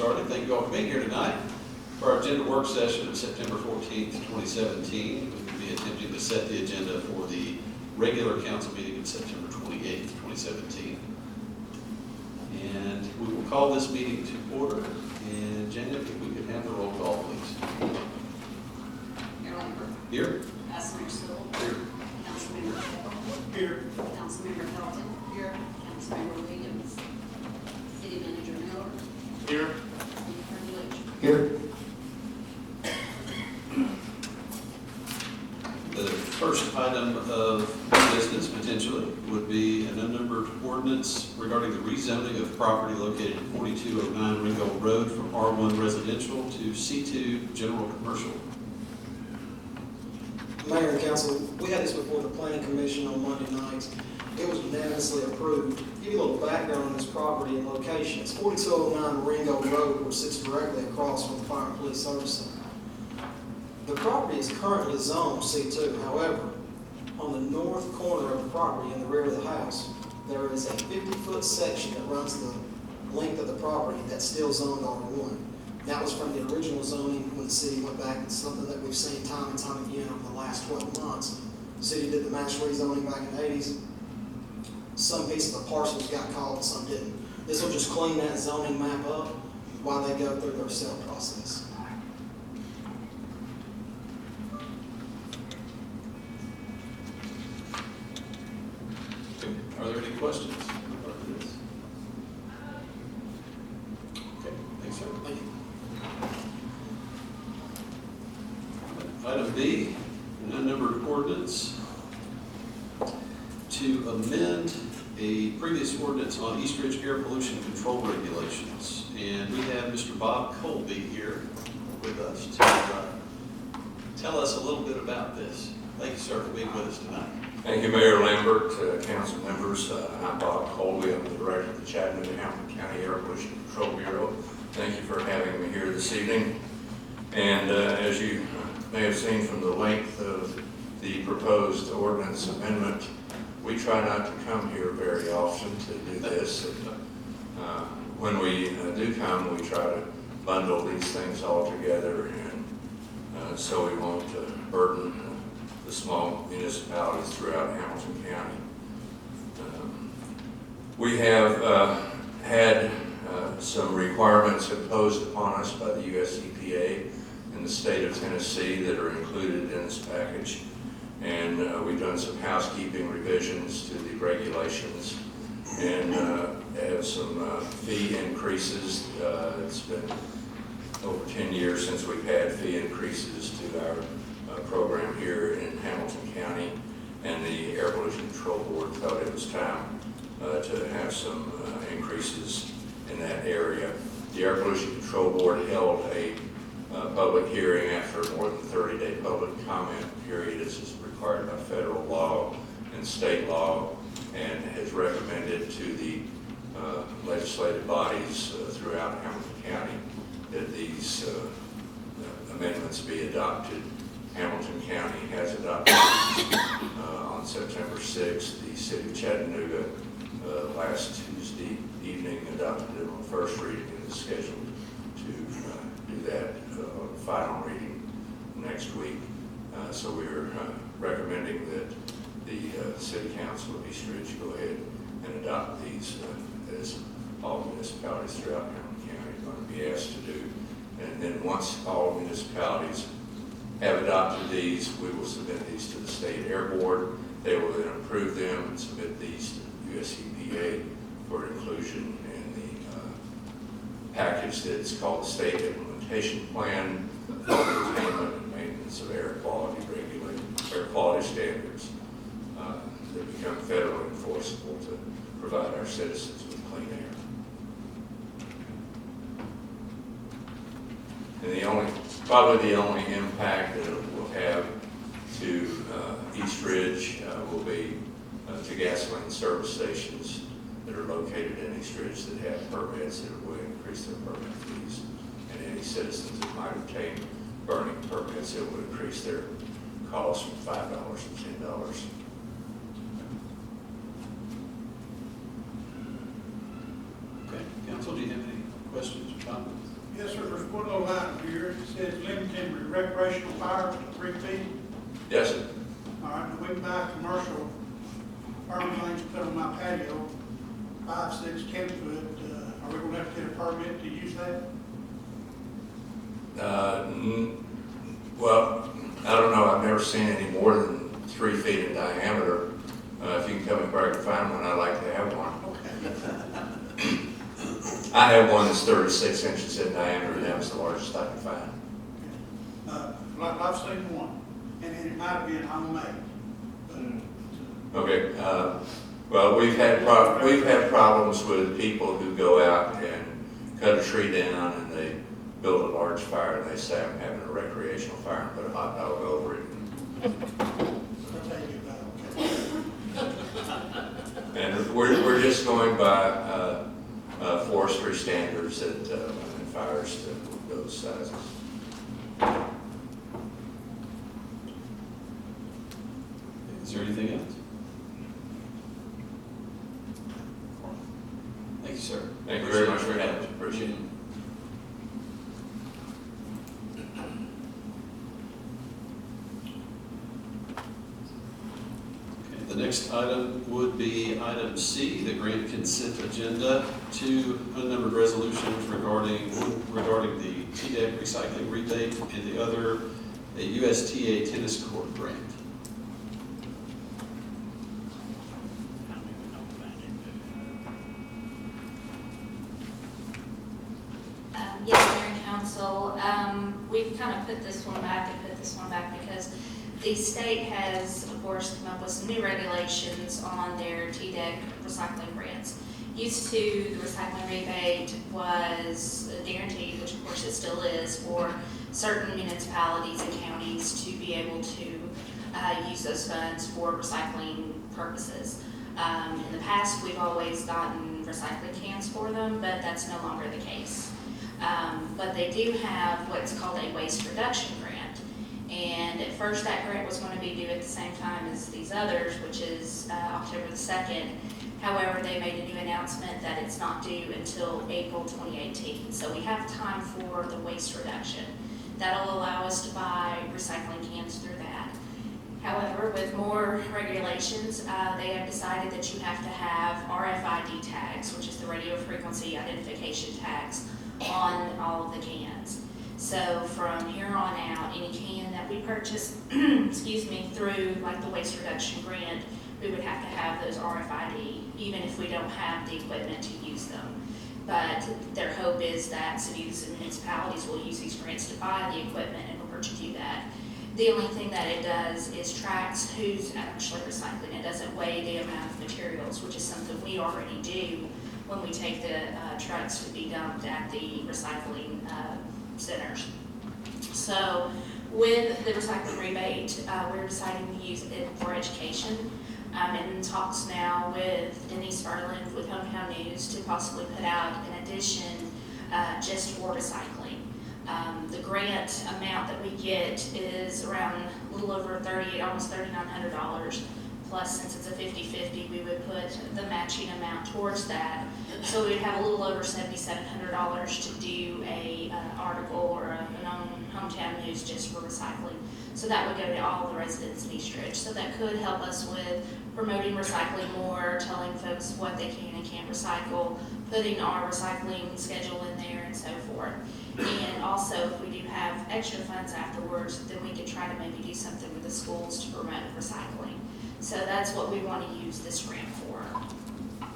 started. Thank you all for being here tonight for our agenda work session of September 14th, 2017. We will be attempting to set the agenda for the regular council meeting of September 28th, 2017. And we will call this meeting to order. And Janet, if we could have the roll call, please. Mayor Lambert. Here. Councilmember Stoll. Here. Councilmember Cagle. Here. Councilmember Pelton. Here. Councilmember Williams. City Manager Miller. Here. City Attorney Leach. Here. The first item of business, potentially, would be an unnumbered ordinance regarding the rezoning of property located at 4209 Ringgold Road from R1 Residential to C2 General Commercial. Mayor and council, we had this before the planning commission on Monday night. It was unanimously approved. To give you a little background on this property and location, it's 4209 Ringgold Road, which sits directly across from the Fire and Police Service Center. The property is currently zoned C2. However, on the north corner of the property in the rear of the house, there is a 50-foot section that runs the length of the property that's still zoned R1. That was from the original zoning when the city went back. It's something that we've seen time and time again over the last 12 months. The city did the mass rezoning back in the 80s. Some pieces of the parcels got called and some didn't. This will just clean that zoning map up while they go through their sale process. Are there any questions about this? Okay, thanks, sir. Thank you. Item B, an unnumbered ordinance to amend a previous ordinance on East Ridge air pollution control regulations. And we have Mr. Bob Colby here with us to tell us a little bit about this. Thank you, sir, for being with us tonight. Thank you, Mayor Lambert, council members. I'm Bob Colby. I'm the director of the Chattanooga-Hamilton County Air Pollution Control Bureau. Thank you for having me here this evening. And as you may have seen from the length of the proposed ordinance amendment, we try not to come here very often to do this. When we do come, we try to bundle these things all together, and so we won't burden the small municipalities throughout Hamilton County. We have had some requirements imposed upon us by the U.S. EPA in the state of Tennessee that are included in this package. And we've done some housekeeping revisions to the regulations and have some fee increases. It's been over 10 years since we've had fee increases to our program here in Hamilton County, and the Air Pollution Control Board felt it was time to have some increases in that area. The Air Pollution Control Board held a public hearing after a more than 30-day public comment period, as is required by federal law and state law, and has recommended to the legislative bodies throughout Hamilton County that these amendments be adopted. Hamilton County has adopted on September 6th. The city of Chattanooga last Tuesday evening adopted it on first reading and is scheduled to do that on final reading next week. So we're recommending that the City Council of East Ridge go ahead and adopt these as all municipalities throughout Hamilton County are going to be asked to do. And then once all municipalities have adopted these, we will submit these to the State Air Board. They will then approve them and submit these to the U.S. EPA for inclusion in the package that's called the State Implementation Plan for the Attainment and Maintenance of Air Quality Standards that become federally enforceable to provide our citizens with clean air. And probably the only impact that it will have to East Ridge will be to gasoline service stations that are located in East Ridge that have permits that will increase their permit fees. And any citizens that might obtain burning permits, it would increase their cost from $5 to $10. Okay, council, do you have any questions or comments? says limiting recreational fires to 3 feet. Yes, sir. All right, and we can buy commercial burn things to put on my patio, 5, 6, 10 foot. Are we gonna have to get a permit to use that? Well, I don't know, I've never seen any more than 3 feet in diameter. If you can come and grab and find one, I'd like to have one. Okay. I have one that's 36 inches in diameter, and that was the largest I could find. Like I've seen one, and it might have been homemade. Okay, well, we've had problems with people who go out and cut a tree down and they build a large fire and they say I'm having a recreational fire and put a hot dog over it. I'll tell you about it. And we're just going by forestry standards that limit fires to those sizes. Is there anything else? Thank you, sir. Thank you very much for your help. Appreciate it. Okay, the next item would be item C, the grant consent agenda, 2 unnumbered resolutions regarding the TDEC recycling rebate and the other, a USTA tennis court grant. Yes, Mayor and Council, we've kind of put this one back because the state has, of course, come up with some new regulations on their TDEC recycling grants. Used to, the recycling rebate was guaranteed, which of course it still is, for certain municipalities and counties to be able to use those funds for recycling purposes. In the past, we've always gotten recycling cans for them, but that's no longer the case. But they do have what's called a waste reduction grant. And at first that grant was going to be due at the same time as these others, which is October the 2nd. However, they made a new announcement that it's not due until April 2018. So we have time for the waste reduction. That'll allow us to buy recycling cans through that. However, with more regulations, they have decided that you have to have RFID tags, which is the radio frequency identification tags, on all of the cans. So from here on out, any can that we purchase, excuse me, through like the waste reduction grant, we would have to have those RFID, even if we don't have the equipment to use them. But their hope is that cities and municipalities will use these grants to buy the equipment in order to do that. The only thing that it does is tracks who's actually recycling. It doesn't weigh the amount of materials, which is something we already do when we take the trucks to be dumped at the recycling centers. So with the recycling rebate, we're deciding to use it for education. I'm in talks now with Denise Ferland with Hometown News to possibly put out an edition just for recycling. The grant amount that we get is around a little over almost $3,900. Plus, since it's a 50-50, we would put the matching amount towards that. So we'd have a little over $7,700 to do a article or an Hometown News just for recycling. So that would go to all the residents of Eastridge. So that could help us with promoting recycling more, telling folks what they can and can't recycle, putting our recycling schedule in there and so forth. And also, if we do have extra funds afterwards, then we could try to maybe do something with the schools to promote recycling. So that's what we want to use this grant for.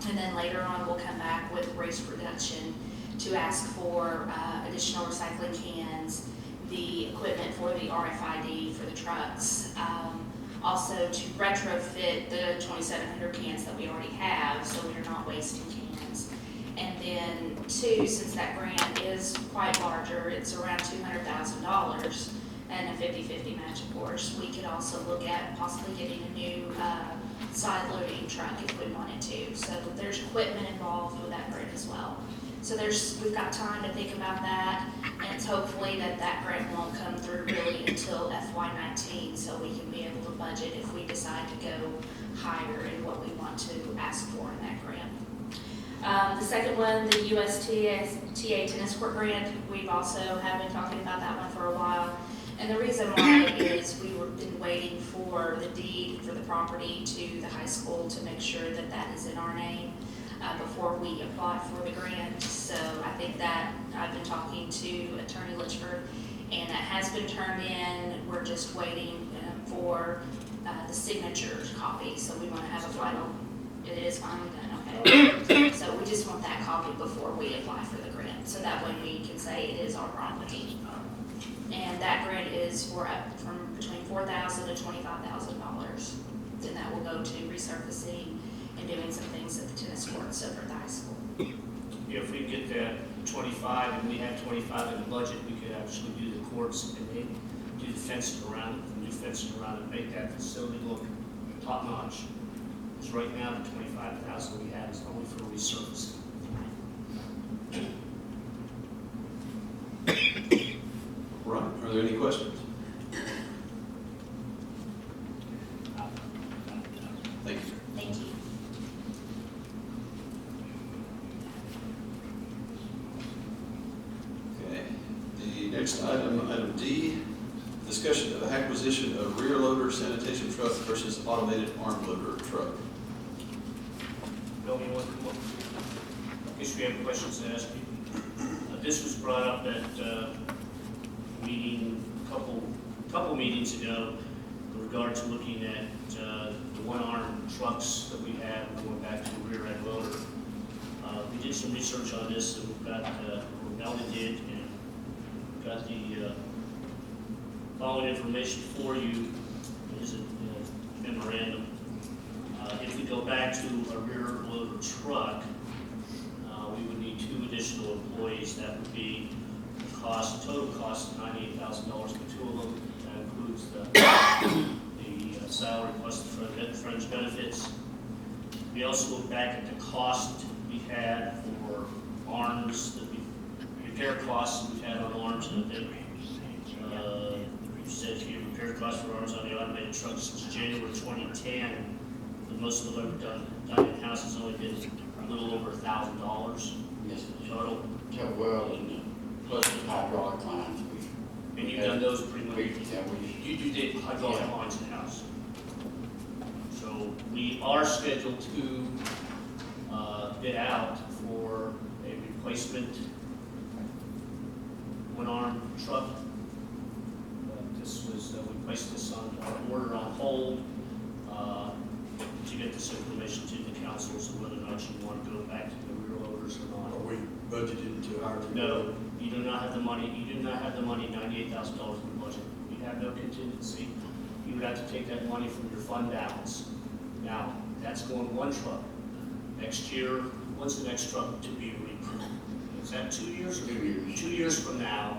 And then later on, we'll come back with waste reduction to ask for additional recycling cans, the equipment for the RFID for the trucks, also to retrofit the 2,700 cans that we already have so we're not wasting cans. And then two, since that grant is quite larger, it's around $200,000 and a 50-50 match, of course, we could also look at possibly getting a new side loading truck if we wanted to. So there's equipment involved with that grant as well. So we've got time to think about that, and it's hopefully that grant won't come through really until FY19, so we can be able to budget if we decide to go higher in what we want to ask for in that grant. The second one, the USTA tennis court grant, we've also have been talking about that one for a while. And the reason why is we were been waiting for the deed for the property to the high school to make sure that that is in our name before we apply for the grant. So I think that I've been talking to Attorney Litchford, and that has been turned in. We're just waiting for the signature copy, so we want to have a final. It is finally done, okay. So we just want that copy before we apply for the grant, so that way we can say it is our property. And that grant is for up from between $4,000 to $25,000. Then that will go to resurfacing and doing some things at the tennis courts over at the high school. If we get that 25 and we have 25 in the budget, we could actually do the courts and then do the fencing around it, new fencing around it, make that facility look top notch. Because right now, the 25,000 we have is only for resurfacing. Right, are there any questions? Thank you. Thank you. Okay, the next item, item D, discussion of acquisition of rear loader sanitation truck versus automated arm loader truck. Bill, you want to come up? In case you have questions to ask me. This was brought up at meeting, couple meetings ago in regard to looking at the one-arm trucks that we have going back to the rear end loader. We did some research on this, and we've got, Melda did, and we've got the following information for you. Is a memorandum. If we go back to a rear loader truck, we would need 2 additional employees. That would be the cost, total cost of $98,000 for 2 of them. That includes the salary plus the fringe benefits. We also look back at the cost we had for arms, repair costs we've had on arms, and then said here repair costs for arms on the automated trucks since January 2010. But most of them done in-house has only been a little over $1,000 Yes, total. so well, and plus the hydraulic lines, And you've done those pretty much. we You did hydraulic Yeah. lines in-house. So we are scheduled to bid out for a replacement one-arm truck. This was, we placed this on our order on hold to get this information to the council, so whether or not you want to go back to the rear loaders or not. Are we budgeted to hire two? No, you do not have the money, $98,000 in the budget. You have no contingency. You would have to take that money from your fund balance. Now, that's going one truck. Next year, when's the next truck to be reproved? Is that 2 years? 2 years. 2 years from now,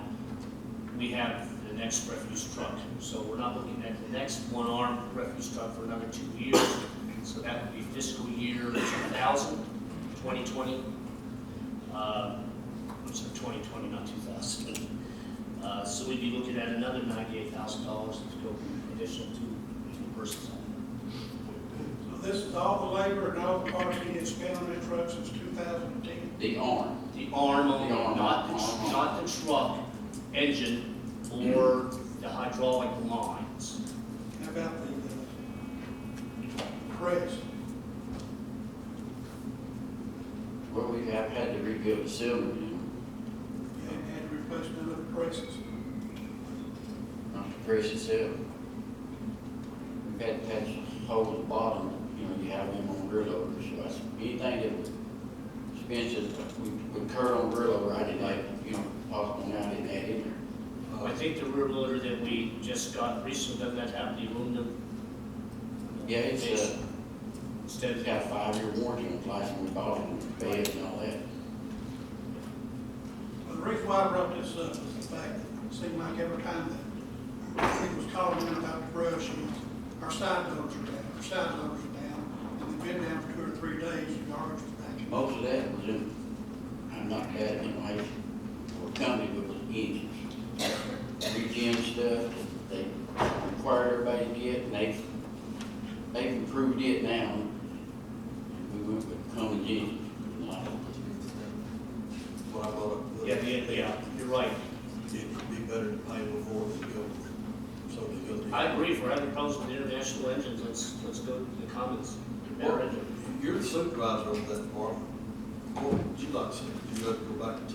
we have the next refuse truck. So we're not looking at the next one-arm refuse truck for another 2 years. So that would be fiscal year 2020. I'm sorry, 2020, not 2000. So we'd be looking at another $98,000 to go additional to persons. So this is all the labor and all the parts he has spent on that truck since 2010. the arm. The arm only, The arm. not the truck engine or the hydraulic lines. How about the press? Well, we have had to rebuild the cylinder, You had to replace none of the presses. not the press itself. We've had to patch holes at the bottom, you have them on rear loaders, so that's, anything that was expensive, we would curl on rear loader, I didn't like, possible now, I didn't add in there. I think the rear loader that we just got recently, doesn't that have the aluminum? Yeah, it's, Instead it's of, got a 5-year warranty on it, like when we bought it, beds and all that. Well, the reason why I brought this up is the fact that it seemed like every time that he was calling in about the brush, our side loaders are down, and they've been down for 2 or 3 days, the garbage was back in. Most of that was in, I'm not bad at information, for a company that was engines. Regen stuff, they required everybody to get, and they've improved it now. We went with Cummins engines, and What I brought up. Yeah, you're right. It'd be better to pay a little more than go, some of the other. I agree, if we're having problems with international engines, let's go to the Cummins. Better engine. You're the supervisor of that department. What would you like to see? Would you like to go back to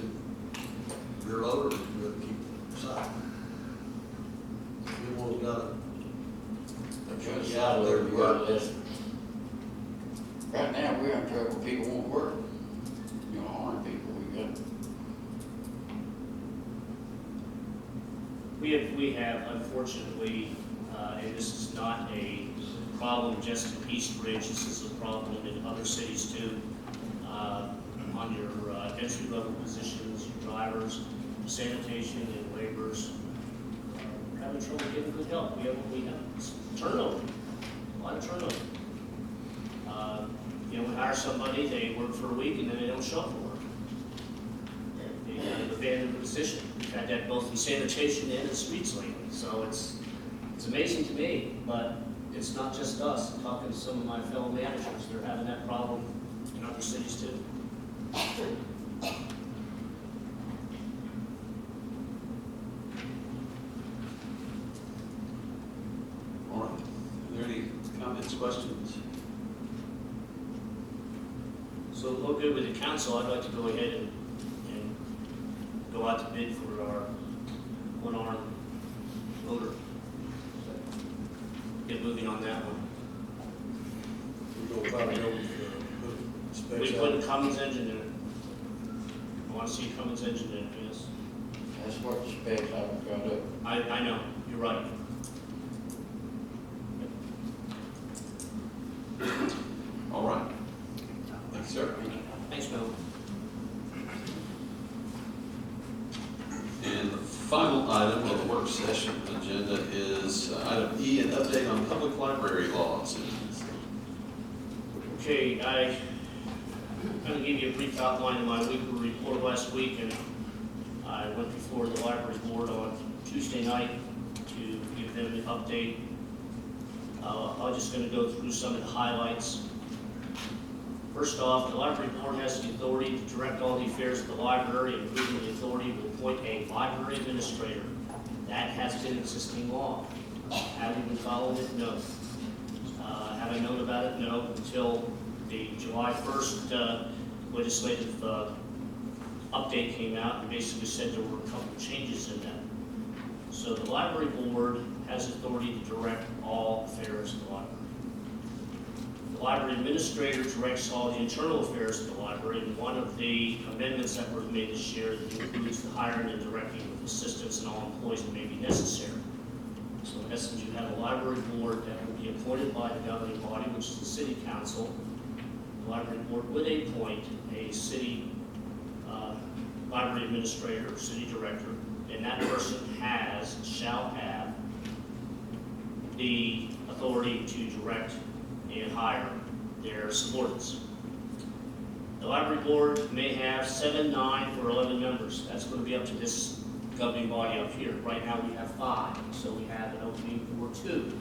rear loader, or would you like to keep it side? You one's got a. Just Yeah, out there, you got this. Right now, we're in trouble, people won't work. You know, armed people, We have unfortunately, and this is not a problem just in East Ridge, this is a problem in other cities too. On your entry level positions, your drivers, sanitation and laborers, we're having trouble getting good help. We have turnover, a lot of turnover. We hire somebody, they work for a week and then they don't show up for work. They kind of abandon the position. We've had that both in sanitation and in streets lately. So it's amazing to me, but it's not just us. I'm talking to some of my fellow managers. They're having that problem in other cities too. All right. Are there any comments, questions? So if we're good with the council, I'd like to go ahead and go out to bid for our one-arm loader. Get moving on that one. We're gonna try to go with, We specs put a out. Cummins engine in it. I want to see a Cummins engine in it, yes. that's what the specs I've got up. I know, you're right. All right. Thank you, sir. Thanks, Mel. And the final item of the work session agenda is item E, an update on public library laws. Okay, I'm going to give you a brief outline of my weekly report last week, and I went before the library board on Tuesday night to give them an update. I'm just going to go through some of the highlights. First off, the library board has the authority to direct all the affairs of the library, including the authority to appoint a library administrator. That has been existing law. Have we been following it? No. Have I known about it? No, until the July 1st legislative update came out and basically said there were a couple of changes in that. So the library board has authority to direct all affairs of the library. The library administrator directs all the internal affairs of the library, and one of the amendments that were made this year includes the hiring and directing of assistants and all employees that may be necessary. So in essence, you have a library board that will be appointed by the governing body, which is the city council. The library board would appoint a city library administrator or city director, and that person shall have the authority to direct and hire their subordinates. The library board may have 7, 9, or 11 members. That's going to be up to this governing body up here. Right now we have 5, so we have an opening for 2.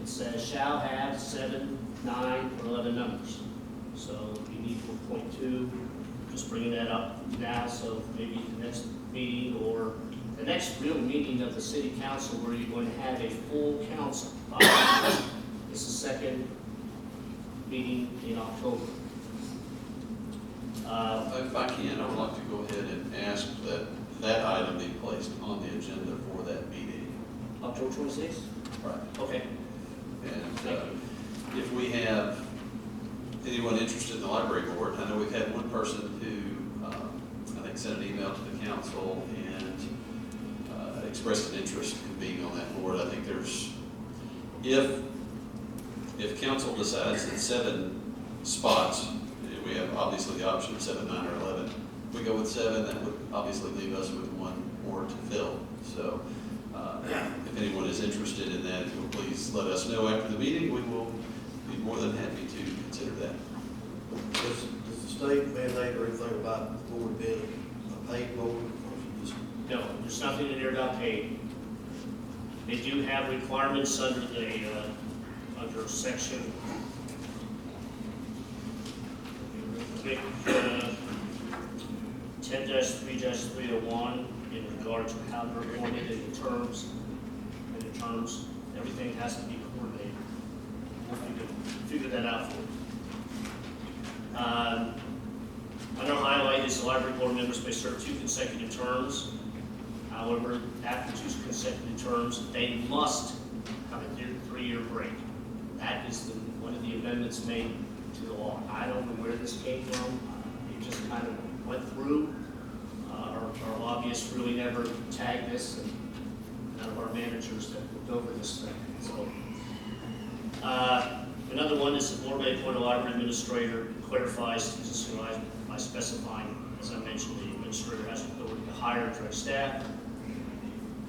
It says shall have 7, 9, or 11 members. So you need to appoint 2. Just bringing that up now, so maybe the next meeting or the next real meeting of the city council where you're going to have a full council. It's the second meeting in October. If I can, I would like to go ahead and ask that item be placed on the agenda for that meeting. October 26th? Right. Okay. And Thank you. if we have anyone interested in the library board, I know we've had one person who, I think, sent an email to the council and expressed an interest in being on that board. I think if council decides that 7 spots, we have obviously the option of 7, 9, or 11. If we go with 7, that would obviously leave us with 1 more to fill. So if anyone is interested in that, if you'll please let us know after the meeting, we will be more than happy to consider that. Does the state mandate or anything about the board being a paid board, or just? No, there's nothing in there about paid. They do have requirements under section. make 10-3-301 in regard to how they're appointed and the terms, everything has to be coordinated. We'll figure that out for you. Another highlight is the library board members may serve 2 consecutive terms. However, after 2 consecutive terms, they must have a 3-year break. That is one of the amendments made to the law. I don't know where this came from. It just kind of went through. Our lobbyists really never tagged this, and none of our managers have looked over this thing. So, another one is the board may appoint a library administrator, clarifies by specifying, as I mentioned, the administrator has authority to hire and direct staff.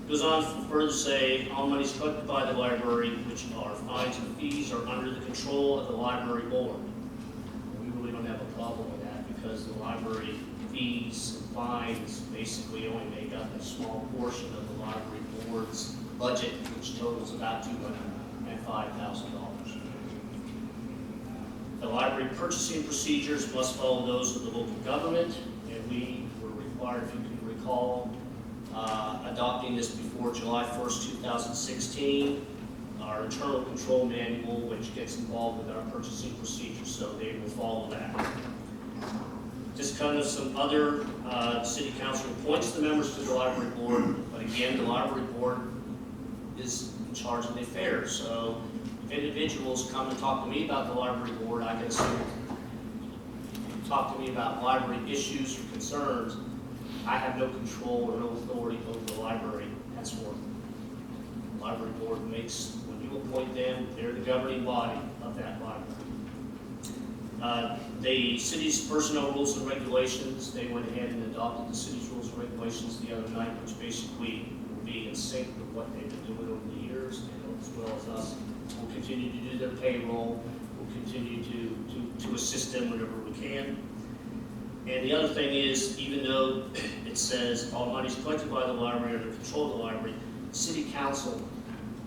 Goes on to further say, all monies collected by the library, which are fines and fees, are under the control of the library board. We really don't have a problem with that because the library fees and fines basically only make up a small portion of the library board's budget, which totals about $205,000. The library purchasing procedures must follow those of the local government, and we were required, if you can recall, adopting this before July 1st, 2016. Our internal control manual, which gets involved with our purchasing procedures, so they will follow that. Just kind of some other, city council appoints the members to the library board, but again, the library board is in charge of the affairs. So if individuals come and talk to me about the library board, I can assume, talk to me about library issues or concerns, I have no control or no authority over the library henceforth. The library board makes, when you appoint them, they're the governing body of that library. The city's personnel rules and regulations, they went ahead and adopted the city's rules and regulations the other night, which basically will be in sync with what they've been doing over the years, and as well as us. We'll continue to do their payroll. We'll continue to assist them whenever we can. And the other thing is, even though it says all monies collected by the library under control of the library, city council,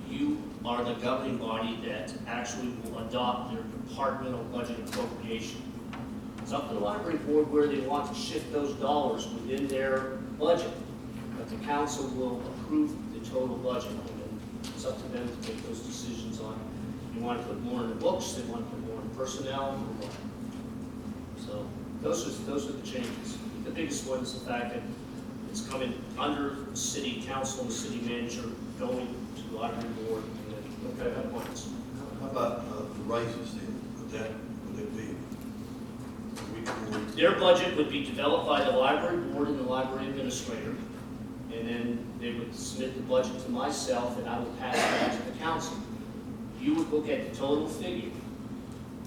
you are the governing body that actually will adopt their departmental budget appropriation. It's up to the library board where they want to shift those dollars within their budget, but the council will approve the total budget, and it's up to them to take those decisions on. You want to put more in the books, they want to put more in personnel, or what. So those are the changes. The biggest one is the fact that it's coming under city council and city manager, going to the library board, and then look at appointments. How about the raises then? Would it be? Their budget would be developed by the library board and the library administrator, and then they would submit the budget to myself, and I would pass it on to the council. You would look at the total figure.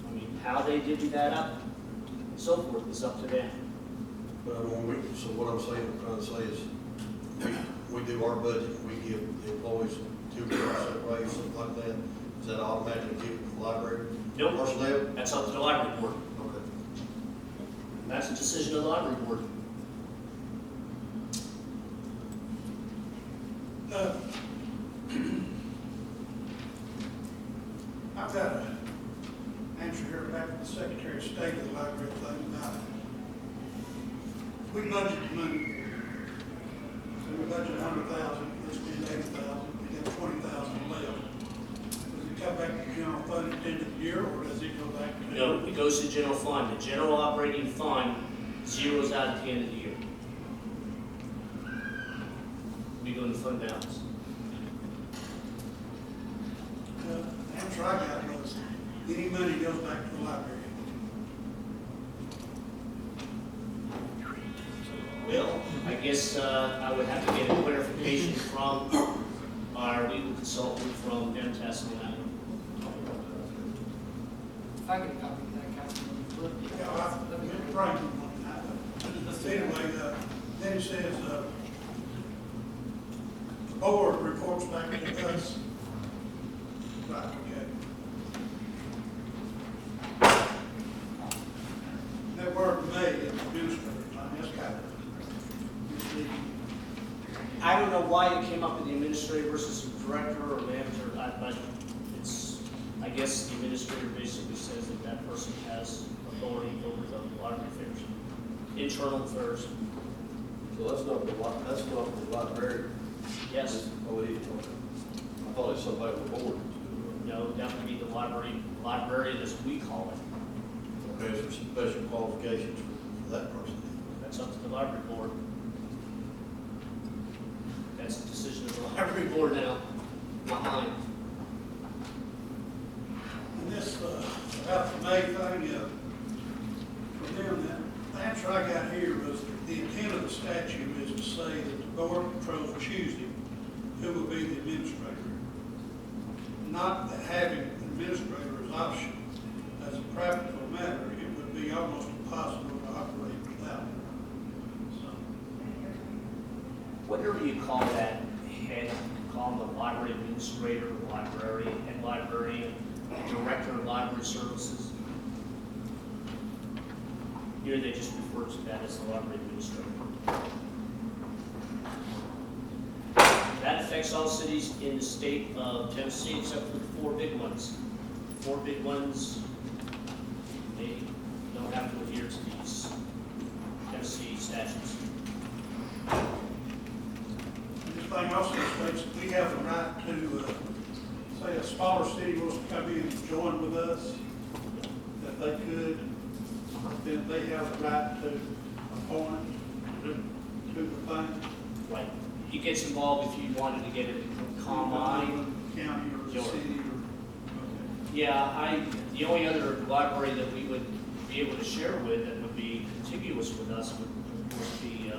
I mean, how they divvy that up, and so forth, is up to them. But I mean, so what I'm saying, I'm trying to say is, we do our budget, we give the employees 2% raise, something like that. Is that automatically given to the library? Nope. Personnel? That's up to the library board. Okay. And that's a decision of the library board. I've got an answer here back from the Secretary of State of the library thing about it. We budget money. So we budget 100,000, we spend 80,000, we get 20,000 left. Does it come back to the general fund at the end of the year, or does it go back to? No, it goes to the general fund. The general operating fund zeroes out at the end of the year. We go in the fund balance. The answer I got was, any money goes back to the library. Well, I guess I would have to get a clarification from our legal consultant from MTS on that one. If I could copy that, Councilman Flip. Yeah, I've been writing one night. Anyway, then it says, the board reports back to us. Right, okay. That word may is administrator, I mean, that's kind of misleading. I don't know why it came up with the administrator versus director or manager, but it's, I guess the administrator basically says that that person has authority over the library affairs, internal affairs. So that's not the library. Yes, Oh, it is, okay. I thought it was somebody on the board. no, that would be the librarian as we call it. Okay, is there special qualifications for that person? That's up to the library board. That's the decision of the library board now, not mine. And this, about the May thing, for them, the answer I got here was the intent of the statute is to say that the board controls choosing who will be the administrator. Not that having an administrator is optional. As a practical matter, it would be almost impossible to operate without it. So, Whatever you call that head, you call him the library administrator, librarian, head librarian, director of library services. Here they just refer to that as the library administrator. That affects all cities in the state of Tennessee except for the 4 big ones. 4 big ones, they don't have to adhere to these Tennessee statutes. this thing also states that we have the right to, say a smaller city wants to come in and join with us, that they could, then they have the right to appoint to the thing. Right. He gets involved if you wanted to get it from Combine. County or the Sure. city or, Yeah, the only other library that we would be able to share with that would be contiguous with us would of course be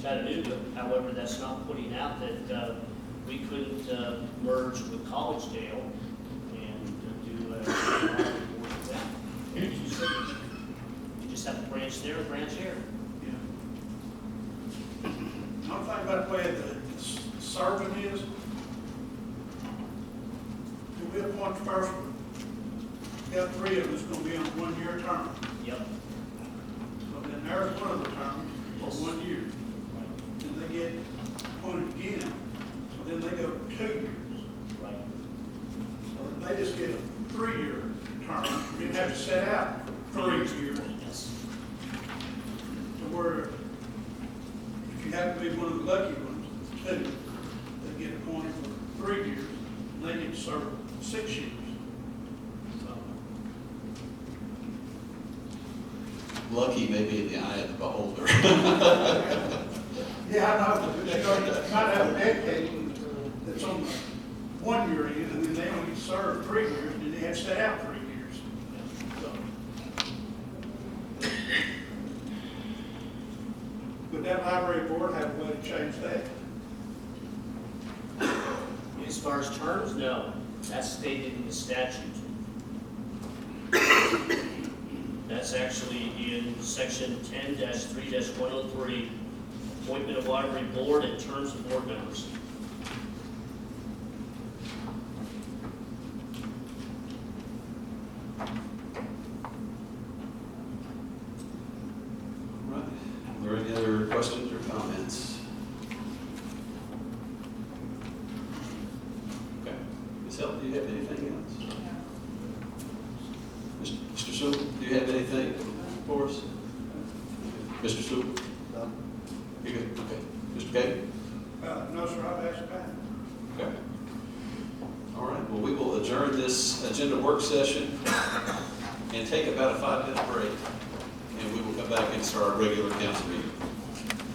Chattanooga. However, that's not putting out that we couldn't merge with Collegedale and do a library board with them. They're 2 cities. You just have to branch there, branch here. yeah. One thing about the way the serving is, we appoint first one. We got 3 of us gonna be on a 1-year term. Yep. So then there's one of the terms for 1 year. Then they get appointed again, so then they go 2 years. Right. So they just get a 3-year term. You have to set out 3 years. Yes. To where if you happen to be one of the lucky ones, 2, they get appointed for 3 years, and they get to serve 6 years. So, Lucky may be in the eye of the beholder. yeah, I know, but you might have a decade that's on the 1 year end, and then they only serve 3 years, and they have to set out 3 years. So, would that library board have a way to change that? As far as terms, no. That's stated in the statute. That's actually in section 10-3-103, appointment of library board and terms of board members. All right. Are there any other questions or comments? Okay. Ms. Helen, do you have anything else? Mr. Sewell, do you have anything for us? Mr. Sewell? No. You good? Okay. Mr. Gay? No, sir, I've asked back. Okay. All right, well, we will adjourn this agenda work session and take about a 5-minute break, and we will come back and start our regular council meeting.